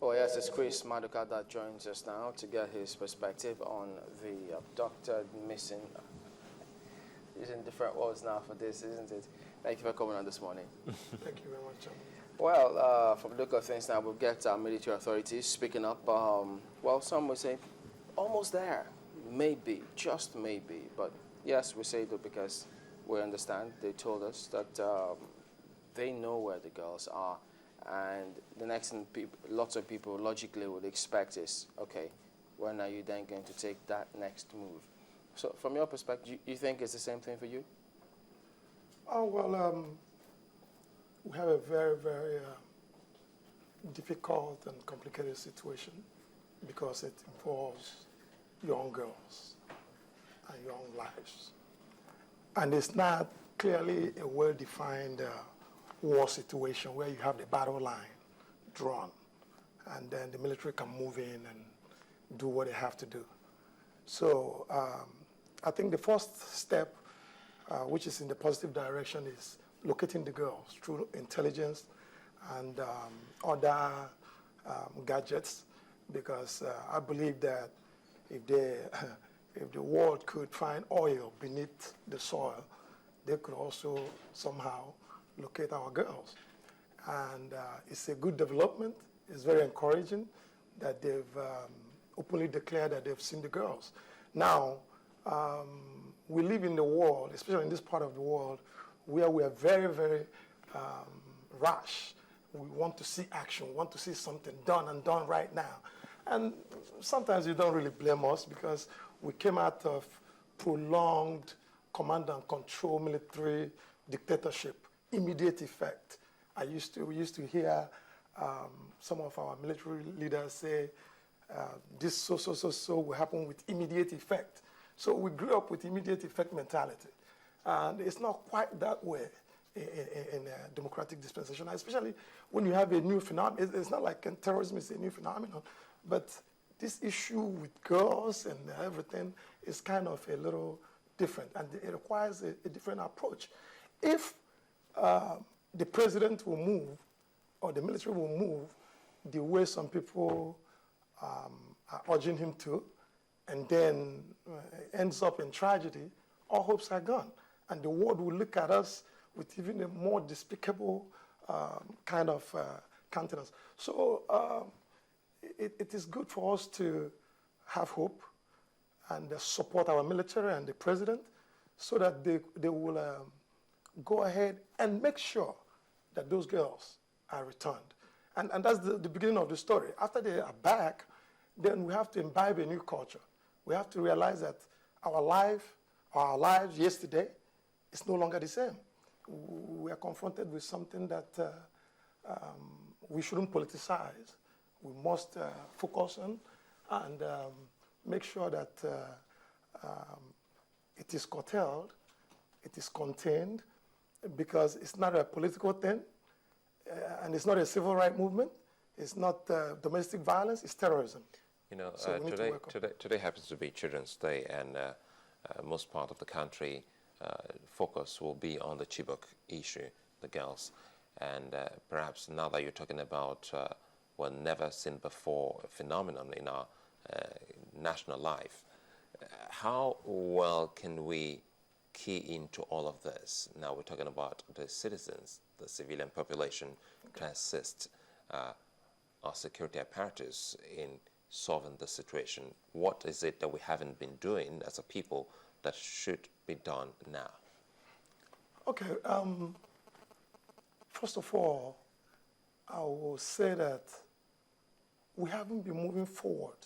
Well, yes, it's Chris Maduka that joins us now to get his perspective on the abducted, missing. Using different words now for this, isn't it? Thank you for coming on this morning. Thank you very much. Well, from the look of things now, we'll get our military authorities speaking up. Well, some would say almost there. Maybe, just maybe. But yes, we say that because we understand. They told us that they know where the girls are. And the next thing lots of people logically would expect is, okay, when are you then going to take that next move? So from your perspective, you think it's the same thing for you? Oh, well, we have a very, very difficult and complicated situation because it involves young girls and young lives. And it's not clearly a well-defined war situation where you have the battle line drawn and then the military can move in and do what they have to do. So I think the first step, which is in the positive direction, is locating the girls through intelligence and other gadgets, because I believe that if the world could find oil beneath the soil, they could also somehow locate our girls. And it's a good development. It's very encouraging that they've openly declared that they've seen the girls. Now, we live in the world, especially in this part of the world, where we are very, very rash. We want to see action, we want to see something done and done right now. And sometimes you don't really blame us because we came out of prolonged command and control military dictatorship, immediate effect. We used to hear some of our military leaders say, this so will happen with immediate effect. So we grew up with immediate effect mentality. And it's not quite that way in a democratic dispensation, especially when you have a new phenomenon. It's not like terrorism is a new phenomenon, but this issue with girls and everything is kind of a little different, and it requires a different approach. If the president will move, or the military will move the way some people are urging him to, and then ends up in tragedy, all hopes are gone. And the world will look at us with even a more despicable kind of countenance. So it is good for us to have hope and support our military and the president so that they will go ahead and make sure that those girls are returned. And that's the beginning of the story. After they are back, then we have to imbibe a new culture. We have to realize that our lives yesterday is no longer the same. We are confronted with something that we shouldn't politicize. We must focus on and make sure that it is curtailed, it is contained, because it's not a political thing, and it's not a civil rights movement, it's not domestic violence, it's terrorism. You know, So today happens to be Children's Day, and most part of the country focus will be on the Chibok issue, the girls. And perhaps now that you're talking about well, never seen before phenomenon in our national life, how well can we key into all of this? Now we're talking about the citizens, the civilian population, to assist our security apparatus in solving the situation. What is it that we haven't been doing as a people that should be done now? Okay, first of all, I will say that we haven't been moving forward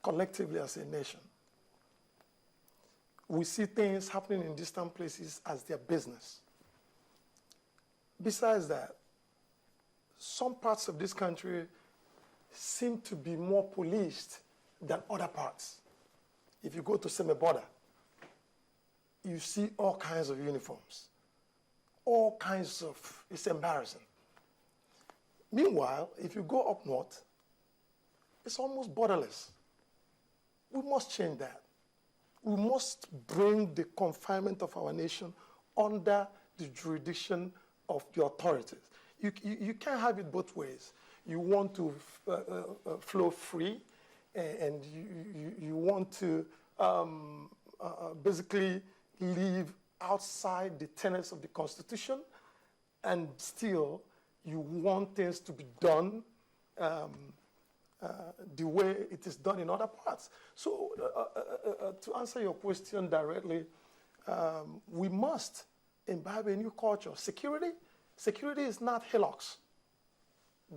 collectively as a nation. We see things happening in distant places as their business. Besides that, some parts of this country seem to be more policed than other parts. If you go to Seme-Border, you see all kinds of uniforms, all kinds of, it's embarrassing. Meanwhile, if you go up north, it's almost borderless. We must change that. We must bring the confinement of our nation under the jurisdiction of the authorities. You can't have it both ways. you want to flow free, and you want to basically live outside the tenets of the Constitution, and still you want things to be done the way it is done in other parts. So to answer your question directly, we must imbibe a new culture. Security is not hillocks,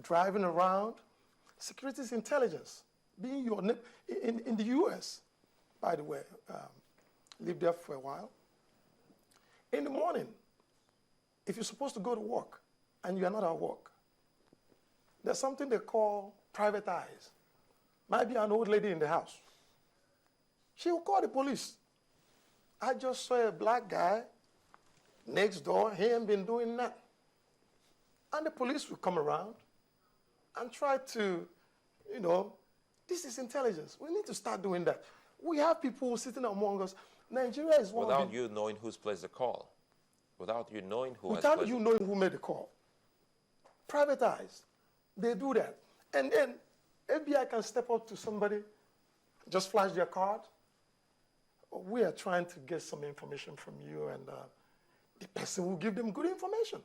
driving around. Security is intelligence. Being your in the U.S., by the way, lived there for a while. In the morning, if you're supposed to go to work and you're not at work, there's something they call private eyes. Might be an old lady in the house. She will call the police. I just saw a black guy next door. He ain't been doing nothing. And the police will come around and try to, this is intelligence. We need to start doing that. We have people sitting among us. Nigeria is one without you knowing who's placed the call. Without you knowing who Without you knowing who made the call. Private eyes. They do that. And then FBI can step up to somebody, just flash their card. We are trying to get some information from you, and the person will give them good information.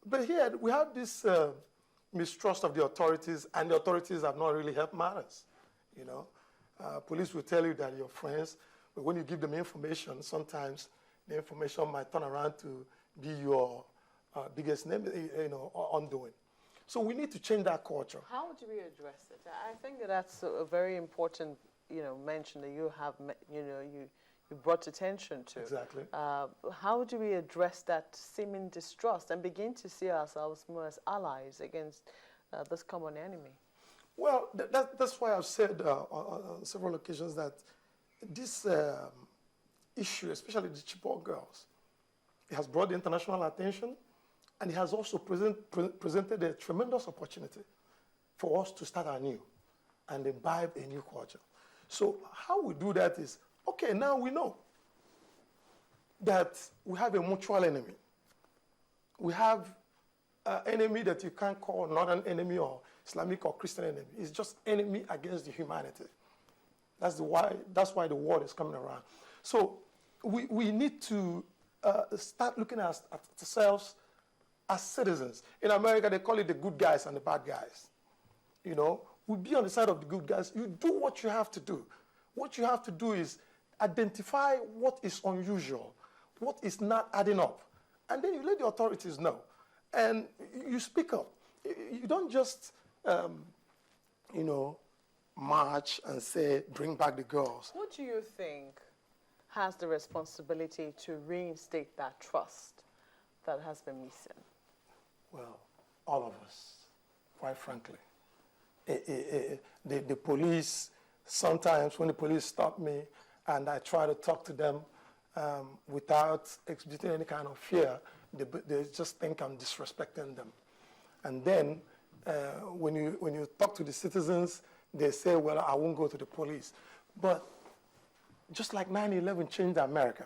But here, we have this mistrust of the authorities, and the authorities have not really helped matters. Police will tell you that you're friends, but when you give them information, sometimes the information might turn around to be your biggest undoing. So we need to change that culture. How do we address it? I think that that's a very important, mention that you have, you brought attention to. Exactly. How do we address that seeming distrust and begin to see ourselves more as allies against this common enemy? Well, that's why I've said on several occasions that this issue, especially the Chibok girls, it has brought international attention, and it has also presented a tremendous opportunity for us to start anew and imbibe a new culture. So how we do that is, okay, now we know that we have a mutual enemy. We have an enemy that you can't call not an enemy or Islamic or Christian enemy. It's just enemy against the humanity. That's why the world is coming around. So we need to start looking at ourselves as citizens. In America, they call it the good guys and the bad guys. We'll be on the side of the good guys. You do what you have to do. What you have to do is identify what is unusual, what is not adding up. And then you let the authorities know. And you speak up. You don't just, march and say, bring back the girls. Who do you think has the responsibility to reinstate that trust that has been missing? Well, all of us, quite frankly. The police, sometimes when the police stop me and I try to talk to them without exhibiting any kind of fear, they just think I'm disrespecting them. And then when you talk to the citizens, they say, well, I won't go to the police. But just like 9/11 changed America.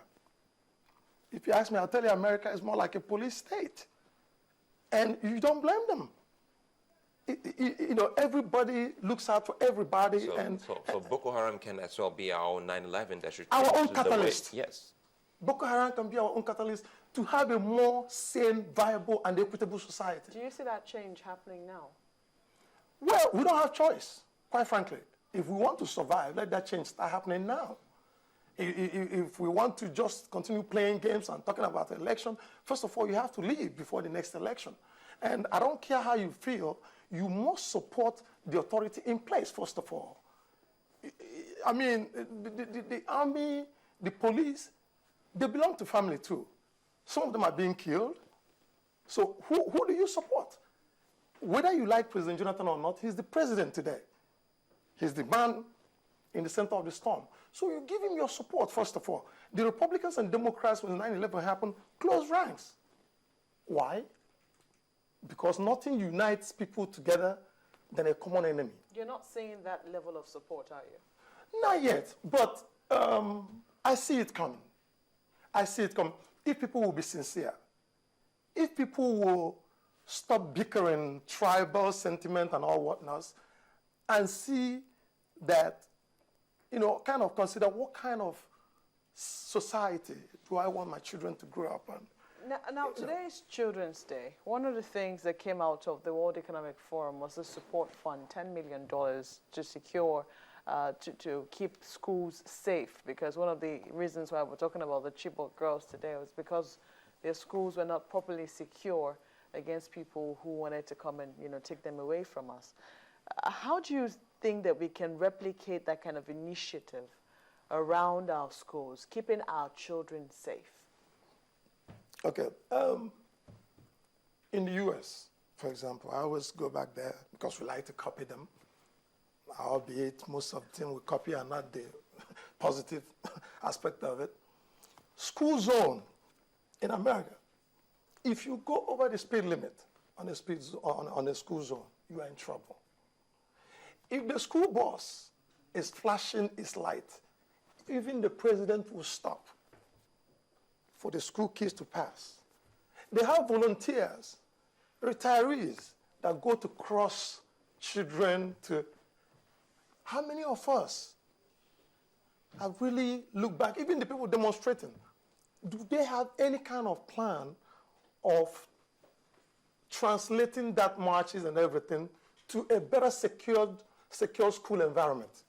If you ask me, I'll tell you America is more like a police state. And you don't blame them. Everybody looks out for everybody. So Boko Haram can as well be our own 9/11 that should our own catalyst. Yes. Boko Haram can be our own catalyst to have a more sane, viable, and equitable society. Do you see that change happening now? Well, we don't have choice, quite frankly. If we want to survive, let that change start happening now. If we want to just continue playing games and talking about the election, first of all, you have to leave before the next election. And I don't care how you feel, you must support the authority in place, first of all. I mean, the army, the police, they belong to family too. Some of them are being killed. So who do you support? Whether you like President Jonathan or not, he's the president today. He's the man in the center of the storm. So you give him your support, first of all. The Republicans and Democrats, when 9/11 happened, closed ranks. Why? Because nothing unites people together than a common enemy. You're not seeing that level of support, are you? Not yet, but I see it coming. I see it coming. If people will be sincere, if people will stop bickering, tribal sentiment and all whatnot, and see that, kind of consider what kind of society do I want my children to grow up in. Now today is Children's Day. One of the things that came out of the World Economic Forum was a support fund, $10 million to secure, to keep schools safe, because one of the reasons why we're talking about the Chibok girls today was because their schools were not properly secure against people who wanted to come and take them away from us. How do you think that we can replicate that kind of initiative around our schools, keeping our children safe? Okay. In the U.S., for example, I always go back there because we like to copy them, albeit most of the things we copy are not the positive aspect of it. School zone in America, if you go over the speed limit on a school zone, you are in trouble. If the school bus is flashing its light, even the president will stop for the school kids to pass. They have volunteers, retirees that go to cross children to. How many of us have really looked back, even the people demonstrating, do they have any kind of plan of translating that marches and everything to a better secure school environment?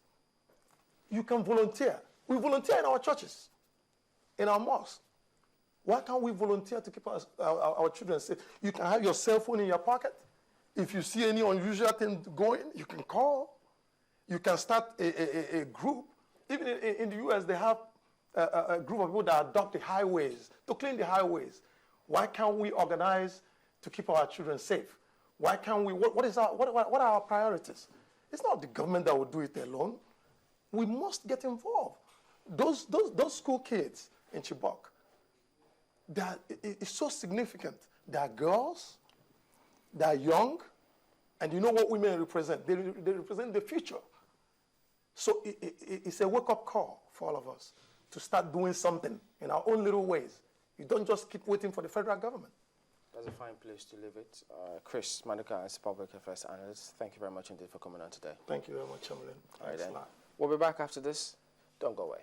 You can volunteer. We volunteer in our churches, in our mosques. Why can't we volunteer to keep our children safe? You can have your cell phone in your pocket. If you see any unusual thing going, you can call. You can start a group. Even in the U.S., they have a group of people that adopt the highways, to clean the highways. Why can't we organize to keep our children safe? Why can't we, what are our priorities? It's not the government that will do it alone. We must get involved. Those school kids in Chibok, it's so significant. They are girls, they are young, and you know what women represent? They represent the future. So it's a wake-up call for all of us to start doing something in our own little ways. You don't just keep waiting for the federal government. That's a fine place to leave it. Chris Maduka is public affairs analyst. Thank you very much indeed for coming on today. Thank you very much, Chamberlain. All right, then. We'll be back after this. Don't go away.